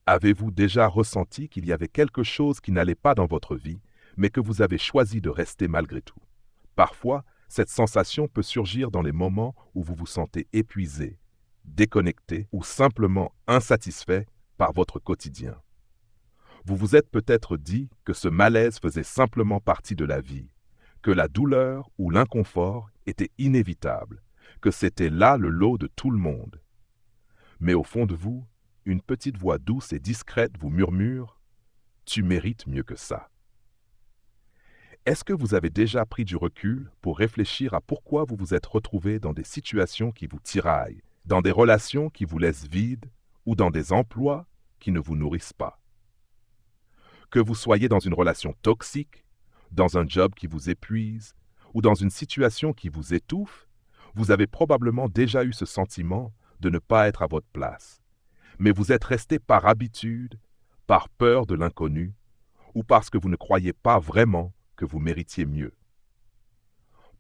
Avez-vous déjà ressenti qu'il y avait quelque chose qui n'allait pas dans votre vie, mais que vous avez choisi de rester malgré tout? Parfois, cette sensation peut surgir dans les moments où vous vous sentez épuisé, déconnecté ou simplement insatisfait par votre quotidien. Vous vous êtes peut-être dit que ce malaise faisait simplement partie de la vie, que la douleur ou l'inconfort était inévitable, que c'était là le lot de tout le monde. Mais au fond de vous, une petite voix douce et discrète vous murmure « Tu mérites mieux que ça ». Est-ce que vous avez déjà pris du recul pour réfléchir à pourquoi vous vous êtes retrouvé dans des situations qui vous tiraillent, dans des relations qui vous laissent vides ou dans des emplois qui ne vous nourrissent pas? Que vous soyez dans une relation toxique, dans un job qui vous épuise ou dans une situation qui vous étouffe, vous avez probablement déjà eu ce sentiment de ne pas être à votre place. Mais vous êtes resté par habitude, par peur de l'inconnu ou parce que vous ne croyez pas vraiment que vous méritiez mieux.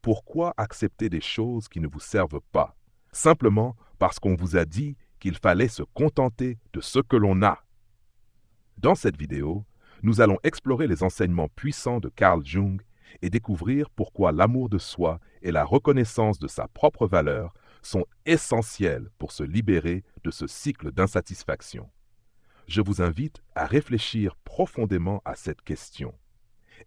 Pourquoi accepter des choses qui ne vous servent pas, simplement parce qu'on vous a dit qu'il fallait se contenter de ce que l'on a? Dans cette vidéo, nous allons explorer les enseignements puissants de Carl Jung et découvrir pourquoi l'amour de soi et la reconnaissance de sa propre valeur sont essentiels pour se libérer de ce cycle d'insatisfaction. Je vous invite à réfléchir profondément à cette question.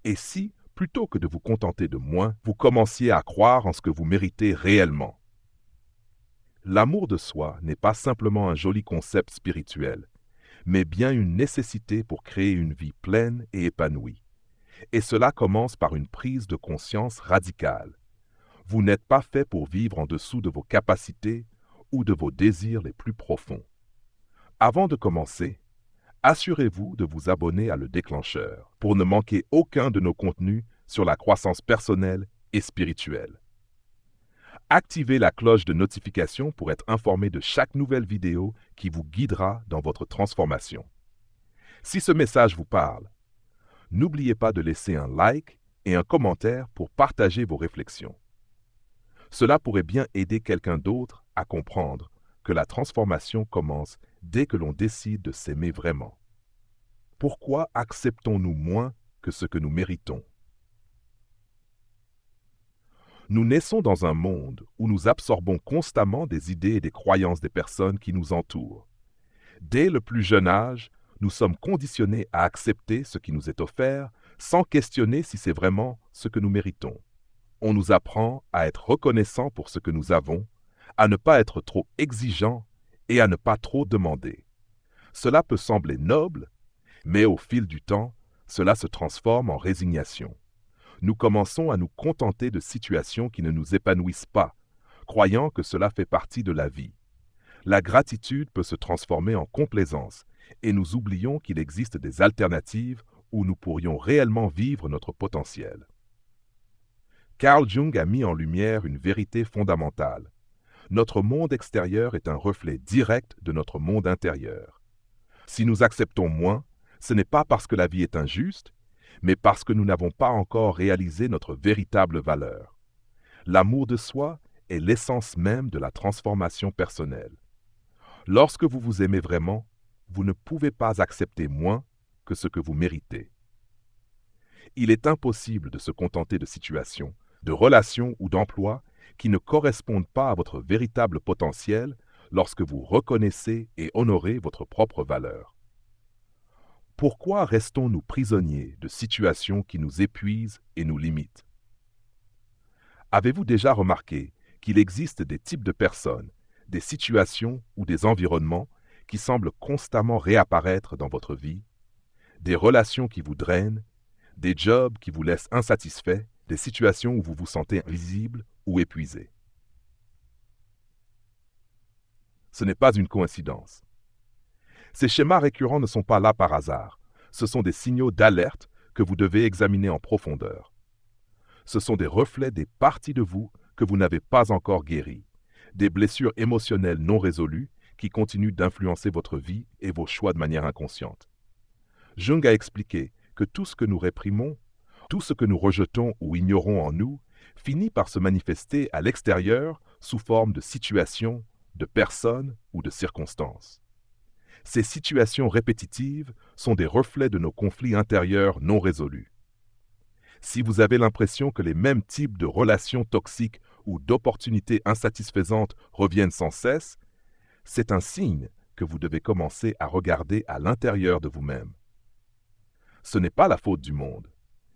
Et si, plutôt que de vous contenter de moins, vous commenciez à croire en ce que vous méritez réellement? L'amour de soi n'est pas simplement un joli concept spirituel, mais bien une nécessité pour créer une vie pleine et épanouie. Et cela commence par une prise de conscience radicale. Vous n'êtes pas fait pour vivre en dessous de vos capacités ou de vos désirs les plus profonds. Avant de commencer, assurez-vous de vous abonner à Le Déclencheur pour ne manquer aucun de nos contenus sur la croissance personnelle et spirituelle. Activez la cloche de notification pour être informé de chaque nouvelle vidéo qui vous guidera dans votre transformation. Si ce message vous parle, n'oubliez pas de laisser un like et un commentaire pour partager vos réflexions. Cela pourrait bien aider quelqu'un d'autre à comprendre que la transformation commence dès que l'on décide de s'aimer vraiment. Pourquoi acceptons-nous moins que ce que nous méritons? Nous naissons dans un monde où nous absorbons constamment des idées et des croyances des personnes qui nous entourent. Dès le plus jeune âge, nous sommes conditionnés à accepter ce qui nous est offert sans questionner si c'est vraiment ce que nous méritons. On nous apprend à être reconnaissant pour ce que nous avons, à ne pas être trop exigeant et à ne pas trop demander. Cela peut sembler noble, mais au fil du temps, cela se transforme en résignation. Nous commençons à nous contenter de situations qui ne nous épanouissent pas, croyant que cela fait partie de la vie. La gratitude peut se transformer en complaisance et nous oublions qu'il existe des alternatives où nous pourrions réellement vivre notre potentiel. Carl Jung a mis en lumière une vérité fondamentale. Notre monde extérieur est un reflet direct de notre monde intérieur. Si nous acceptons moins, ce n'est pas parce que la vie est injuste, mais parce que nous n'avons pas encore réalisé notre véritable valeur. L'amour de soi est l'essence même de la transformation personnelle. Lorsque vous vous aimez vraiment, vous ne pouvez pas accepter moins que ce que vous méritez. Il est impossible de se contenter de situations, de relations ou d'emplois qui ne correspondent pas à votre véritable potentiel lorsque vous reconnaissez et honorez votre propre valeur. Pourquoi restons-nous prisonniers de situations qui nous épuisent et nous limitent? Avez-vous déjà remarqué qu'il existe des types de personnes, des situations ou des environnements qui semblent constamment réapparaître dans votre vie? Des relations qui vous drainent, des jobs qui vous laissent insatisfaits, des situations où vous vous sentez invisible ou épuisé. Ce n'est pas une coïncidence. Ces schémas récurrents ne sont pas là par hasard. Ce sont des signaux d'alerte que vous devez examiner en profondeur. Ce sont des reflets des parties de vous que vous n'avez pas encore guéries, des blessures émotionnelles non résolues qui continuent d'influencer votre vie et vos choix de manière inconsciente. Jung a expliqué que tout ce que nous réprimons, tout ce que nous rejetons ou ignorons en nous, finit par se manifester à l'extérieur sous forme de situations, de personnes ou de circonstances. Ces situations répétitives sont des reflets de nos conflits intérieurs non résolus. Si vous avez l'impression que les mêmes types de relations toxiques ou d'opportunités insatisfaisantes reviennent sans cesse, c'est un signe que vous devez commencer à regarder à l'intérieur de vous-même. Ce n'est pas la faute du monde,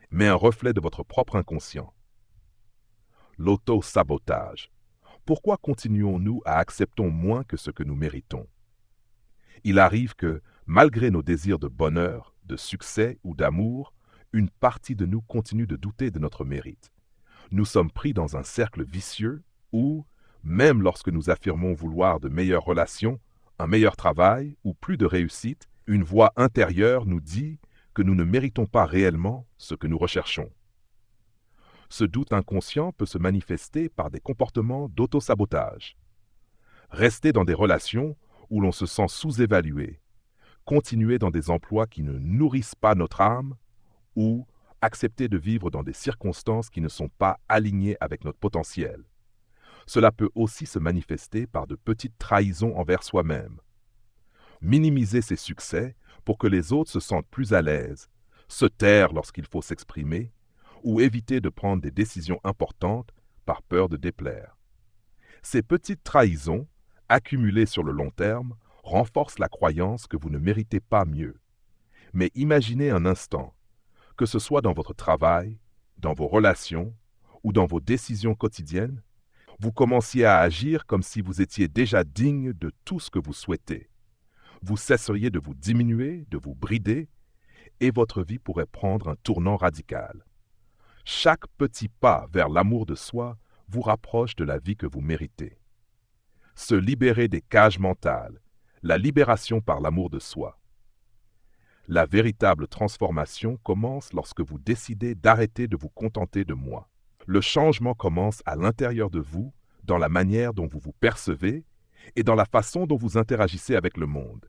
mais un reflet de votre propre inconscient. L'auto-sabotage. Pourquoi continuons-nous à accepter moins que ce que nous méritons? Il arrive que, malgré nos désirs de bonheur, de succès ou d'amour, une partie de nous continue de douter de notre mérite. Nous sommes pris dans un cercle vicieux où, même lorsque nous affirmons vouloir de meilleures relations, un meilleur travail ou plus de réussite, une voix intérieure nous dit que nous ne méritons pas réellement ce que nous recherchons. Ce doute inconscient peut se manifester par des comportements d'auto-sabotage. Rester dans des relations où l'on se sent sous-évalué, continuer dans des emplois qui ne nourrissent pas notre âme ou accepter de vivre dans des circonstances qui ne sont pas alignées avec notre potentiel. Cela peut aussi se manifester par de petites trahisons envers soi-même. Minimiser ses succès pour que les autres se sentent plus à l'aise, se taire lorsqu'il faut s'exprimer, ou éviter de prendre des décisions importantes par peur de déplaire. Ces petites trahisons, accumulées sur le long terme, renforcent la croyance que vous ne méritez pas mieux. Mais imaginez un instant, que ce soit dans votre travail, dans vos relations ou dans vos décisions quotidiennes, vous commenciez à agir comme si vous étiez déjà digne de tout ce que vous souhaitez. Vous cesseriez de vous diminuer, de vous brider, et votre vie pourrait prendre un tournant radical. Chaque petit pas vers l'amour de soi vous rapproche de la vie que vous méritez. Se libérer des cages mentales, la libération par l'amour de soi. La véritable transformation commence lorsque vous décidez d'arrêter de vous contenter de moi. Le changement commence à l'intérieur de vous, dans la manière dont vous vous percevez et dans la façon dont vous interagissez avec le monde.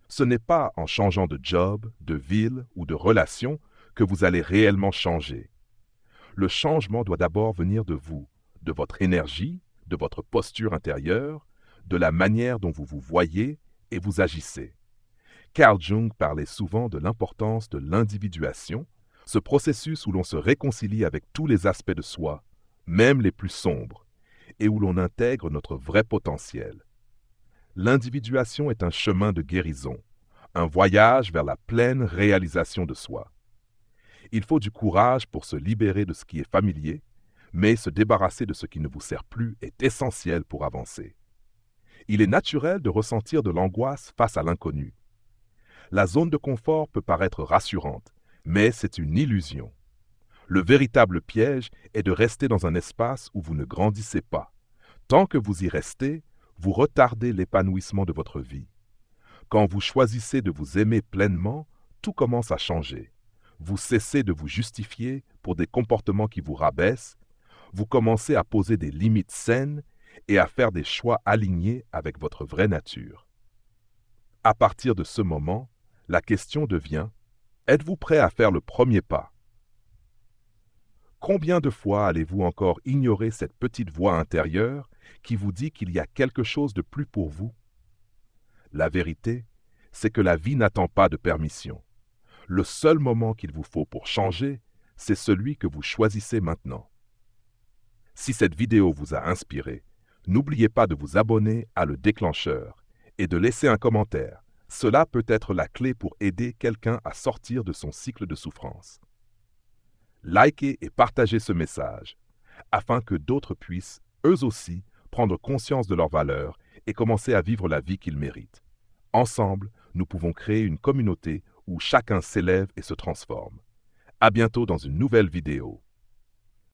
Ce n'est pas en changeant de job, de ville ou de relation que vous allez réellement changer. Le changement doit d'abord venir de vous, de votre énergie, de votre posture intérieure, de la manière dont vous vous voyez et vous agissez. Carl Jung parlait souvent de l'importance de l'individuation, ce processus où l'on se réconcilie avec tous les aspects de soi, même les plus sombres, et où l'on intègre notre vrai potentiel. L'individuation est un chemin de guérison, un voyage vers la pleine réalisation de soi. Il faut du courage pour se libérer de ce qui est familier, mais se débarrasser de ce qui ne vous sert plus est essentiel pour avancer. Il est naturel de ressentir de l'angoisse face à l'inconnu. La zone de confort peut paraître rassurante, mais c'est une illusion. Le véritable piège est de rester dans un espace où vous ne grandissez pas. Tant que vous y restez, vous retardez l'épanouissement de votre vie. Quand vous choisissez de vous aimer pleinement, tout commence à changer. Vous cessez de vous justifier pour des comportements qui vous rabaissent, vous commencez à poser des limites saines et à faire des choix alignés avec votre vraie nature. À partir de ce moment, la question devient: êtes-vous prêt à faire le premier pas? Combien de fois allez-vous encore ignorer cette petite voix intérieure qui vous dit qu'il y a quelque chose de plus pour vous? La vérité, c'est que la vie n'attend pas de permission. Le seul moment qu'il vous faut pour changer, c'est celui que vous choisissez maintenant. Si cette vidéo vous a inspiré, n'oubliez pas de vous abonner à Le Déclencheur et de laisser un commentaire. Cela peut être la clé pour aider quelqu'un à sortir de son cycle de souffrance. Likez et partagez ce message, afin que d'autres puissent, eux aussi, prendre conscience de leurs valeurs et commencer à vivre la vie qu'ils méritent. Ensemble, nous pouvons créer une communauté où chacun s'élève et se transforme. À bientôt dans une nouvelle vidéo.